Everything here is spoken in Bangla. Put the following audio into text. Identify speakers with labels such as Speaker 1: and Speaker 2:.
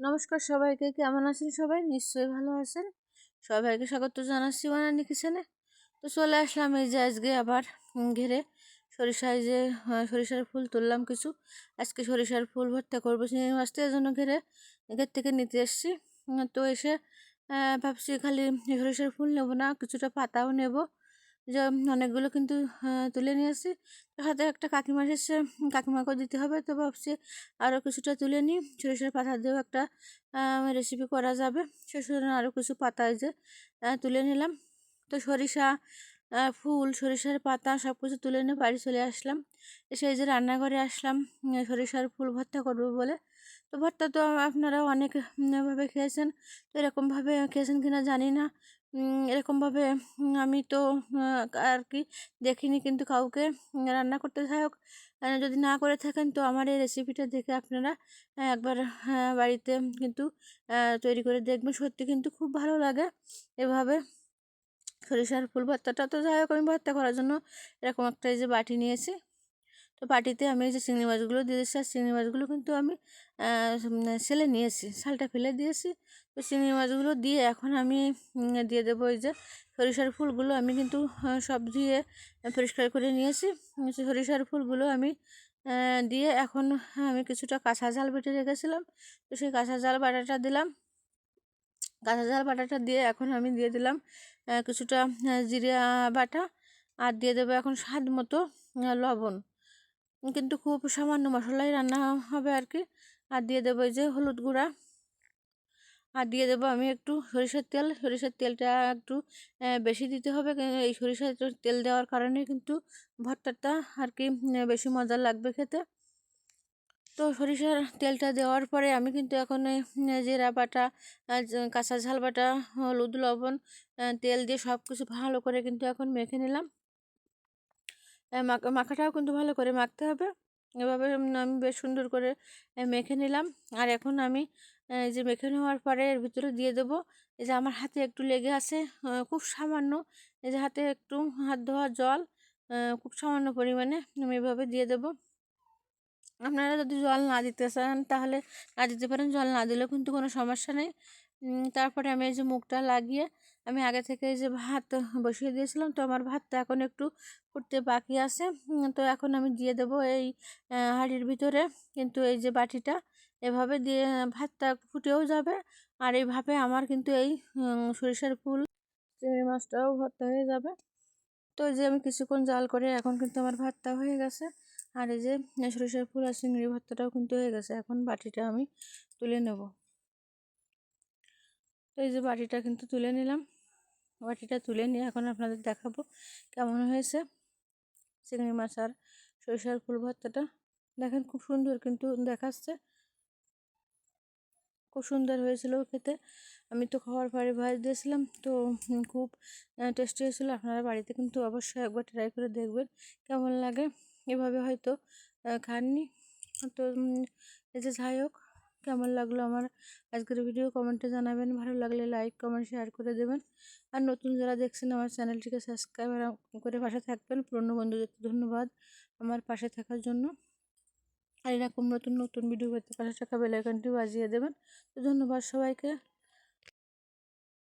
Speaker 1: নমস্কার সবাইকে, কেমন আছেন সবাই? নিশ্চয়ই ভালো আছেন। সবাইকে স্বাগত জানাচ্ছি বানানি কিচেনে। তো চলে আসলাম এই যে আজকে আবার ঘেরে সরিষায় যে সরিষার ফুল তুললাম কিছু। আজকে সরিষার ফুল ভর্তা করবো চিংড়ি মাছ, এর জন্য ঘের থেকে নিতে এসেছি। তো এসে ভাবছি খালি সরিষার ফুল নেবো না, কিছুটা পাতাও নেব। যে অনেকগুলো কিন্তু তুলে নিয়ে আসি। হাতে একটা কাকিমা এসেছে, কাকিমাকেও দিতে হবে, তো ভাবছি আরও কিছুটা তুলে নিই। সরিষার পাতা দিয়েও একটা রেসিপি করা যাবে, সেজন্য আরও কিছু পাতা এই যে তুলে নিলাম। তো সরিষা ফুল, সরিষার পাতা সব কিছু তুলে নিয়ে বাড়ি চলে আসলাম। এসে এই যে রান্নাঘরে আসলাম সরিষার ফুল ভর্তা করবো বলে। তো ভর্তা তো আপনারা অনেক ভাবে খেয়েছেন, তো এরকমভাবে খেয়েছেন কিনা জানি না। এরকমভাবে আমি তো আর কি দেখিনি কিন্তু কাউকে রান্না করতে। যাই হোক, যদি না করে থাকেন তো আমার এই রেসিপিটা দেখে আপনারা একবার বাড়িতে কিন্তু তৈরি করে দেখবেন। সত্যি কিন্তু খুব ভালো লাগে এভাবে সরিষার ফুল ভর্তাটা। তো যাই হোক, আমি ভর্তা করার জন্য এরকম একটা এই যে বাটি নিয়েছি। তো বাটিতে আমি এই যে চিংড়ি মাছগুলো দিয়ে দিচ্ছি। আর চিংড়ি মাছগুলো কিন্তু আমি ছেলে নিয়েছি, ছালটা ফেলে দিয়েছি। তো চিংড়ি মাছগুলো দিয়ে এখন আমি দিয়ে দেবো এই যে সরিষার ফুলগুলো। আমি কিন্তু সব ধুয়ে পরিষ্কার করে নিয়েছি। সরিষার ফুলগুলো আমি দিয়ে এখন আমি কিছুটা কাঁচা ঝাল বেটে রেখেছিলাম, তো সেই কাঁচা ঝাল বাটাটা দিলাম। কাঁচা ঝাল বাটাটা দিয়ে এখন আমি দিয়ে দিলাম কিছুটা জিরা বাটা। আর দিয়ে দেবো এখন স্বাদ মতো লবণ, কিন্তু খুব সামান্য মশলাই রান্না হবে আর কি। আর দিয়ে দেবো এই যে হলুদ গুঁড়া। আর দিয়ে দেবো আমি একটু সরিষার তেল। সরিষার তেলটা একটু বেশি দিতে হবে, এই সরিষার তেল দেওয়ার কারণে কিন্তু ভর্তাটা আর কি বেশি মজা লাগবে খেতে। তো সরিষার তেলটা দেওয়ার পরে আমি কিন্তু এখন জিরা বাটা, কাঁচা ঝাল বাটা, হলুদ, লবণ, তেল দিয়ে সব কিছু ভালো করে কিন্তু এখন মেখে নিলাম। মাখাটাও কিন্তু ভালো করে মাখতে হবে। এভাবে আমি বেশ সুন্দর করে মেখে নিলাম। আর এখন আমি এই যে মেখে নেওয়ার পরে এর ভিতরে দিয়ে দেবো এই যে আমার হাতে একটু লেগে আছে খুব সামান্য, এই যে হাতে একটু হাত ধোয়া জল, খুব সামান্য পরিমাণে আমি এভাবে দিয়ে দেবো। আপনারা যদি জল না দিতে চান তাহলে না দিতে পারেন, জল না দিলেও কিন্তু কোনো সমস্যা নেই। তারপরে আমি এই যে মুখটা লাগিয়ে আমি আগে থেকে এই যে ভাত বসিয়ে দিয়েছিলাম, তো আমার ভাতটা এখন একটু ফুটতে বাকি আছে। তো এখন আমি দিয়ে দেবো এই হাঁড়ির ভিতরে কিন্তু এই যে বাটিটা, এভাবে দিয়ে ভাতটা ফুটেও যাবে। আর এইভাবে আমার কিন্তু এই সরিষার ফুল চিংড়ি মাছটাও ভর্তা হয়ে যাবে। তো এই যে আমি কিছুক্ষণ জাল করে এখন কিন্তু আমার ভাতটা হয়ে গেছে। আর এই যে সরিষার ফুল আর চিংড়ি ভর্তাটাও কিন্তু হয়ে গেছে। এখন বাটিটা আমি তুলে নেব। তো এই যে বাটিটা কিন্তু তুলে নিলাম। বাটিটা তুলে নিয়ে এখন আপনাদের দেখাবো কেমন হয়েছে চিংড়ি মাছ আর সরিষার ফুল ভর্তাটা। দেখেন খুব সুন্দর কিন্তু দেখাচ্ছে, খুব সুন্দর হয়েছিল খেতে। আমি তো খাওয়ার পরে ভাজ দিয়েছিলাম, তো খুব টেস্টি হয়েছিল। আপনারা বাড়িতে কিন্তু অবশ্যই একবার ট্রাই করে দেখবেন কেমন লাগে। এভাবে হয়তো খাননি। তো এই যে যাই হোক, কেমন লাগলো আমার আজকের ভিডিও কমেন্টে জানাবেন। ভালো লাগলে লাইক, কমেন্ট, শেয়ার করে দেবেন। আর নতুন যারা দেখছেন আমার চ্যানেলটিকে সাবস্ক্রাইব করে পাশে থাকবেন। পুরনো বন্ধুদের ধন্যবাদ আমার পাশে থাকার জন্য। আর এরকম নতুন নতুন ভিডিও পেতে পাশে থাকা বেল আইকনটি বাজিয়ে দেবেন। তো ধন্যবাদ সবাইকে।